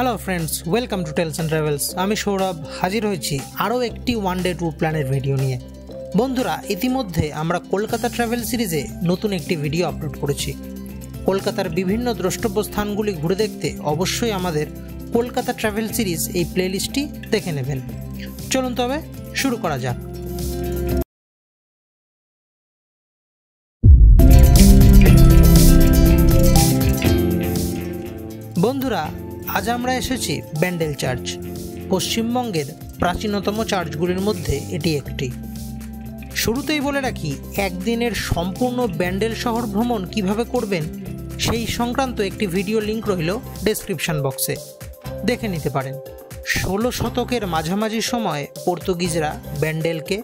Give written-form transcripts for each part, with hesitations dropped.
Hello friends, welcome to Tales and Travels. আমি সৌরভ হাজির হয়েছি আরও একটি ওয়ান ডে ট্যুর প্ল্যানের ভিডিও নিয়ে। বন্ধুরা, ইতিমধ্যে আমরা কলকাতা ট্রাভেল সিরিজে নতুন একটি ভিডিও আপলোড করেছি। কলকাতার বিভিন্ন দ্রষ্টব্য স্থানগুলি ঘুরে দেখতে অবশ্যই আমাদের কলকাতা ট্রাভেল সিরিজ এই প্লেলিস্টটি দেখে নেবেন। চলুন তবে শুরু করা যাক। বন্ধুরা, আজ আমরা এসেছি ব্যান্ডেল চার্চ। পশ্চিমবঙ্গের প্রাচীনতম চার্চগুলির মধ্যে এটি একটি। শুরুতেই বলে রাখি, একদিনের সম্পূর্ণ ব্যান্ডেল শহর ভ্রমণ কিভাবে করবেন সেই সংক্রান্ত একটি ভিডিও লিঙ্ক রইল ডেসক্রিপশন বক্সে, দেখে নিতে পারেন। 16 শতকের মাঝামাঝি সময়ে পর্তুগিজরা ব্যান্ডেলকে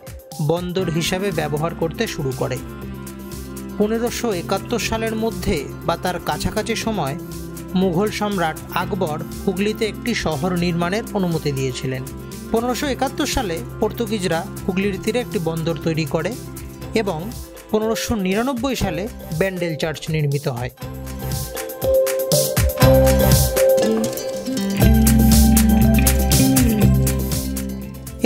বন্দর হিসাবে ব্যবহার করতে শুরু করে। 1571 সালের মধ্যে বা তার কাছাকাছি সময় মুঘল সম্রাট আকবর হুগলিতে একটি শহর নির্মাণের অনুমতি দিয়েছিলেন। 1571 সালে পর্তুগিজরা হুগলির তীরে একটি বন্দর তৈরি করে এবং 1599 সালে ব্যান্ডেল চার্চ নির্মিত হয়।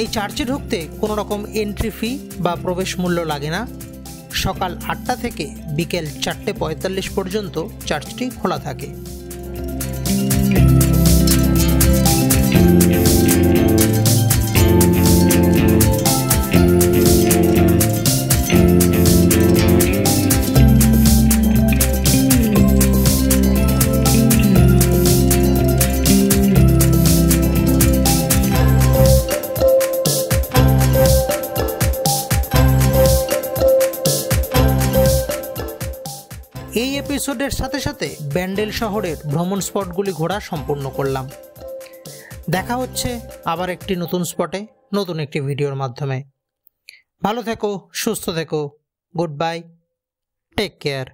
এই চার্চে ঢুকতে কোনো রকম এন্ট্রি ফি বা প্রবেশ মূল্য লাগে না। সকাল 8টা থেকে বিকেল 4:45 পর্যন্ত চার্চটি খোলা থাকে। এই এপিসোডের সাথে সাথে ব্যান্ডেল শহরের ভ্রমণ স্পটগুলি ঘোরা সম্পূর্ণ করলাম। দেখা হচ্ছে আবার একটি নতুন স্পটে, নতুন একটি ভিডিওর মাধ্যমে। ভালো থেকো, সুস্থ থেকো, গুড বাই, টেক কেয়ার।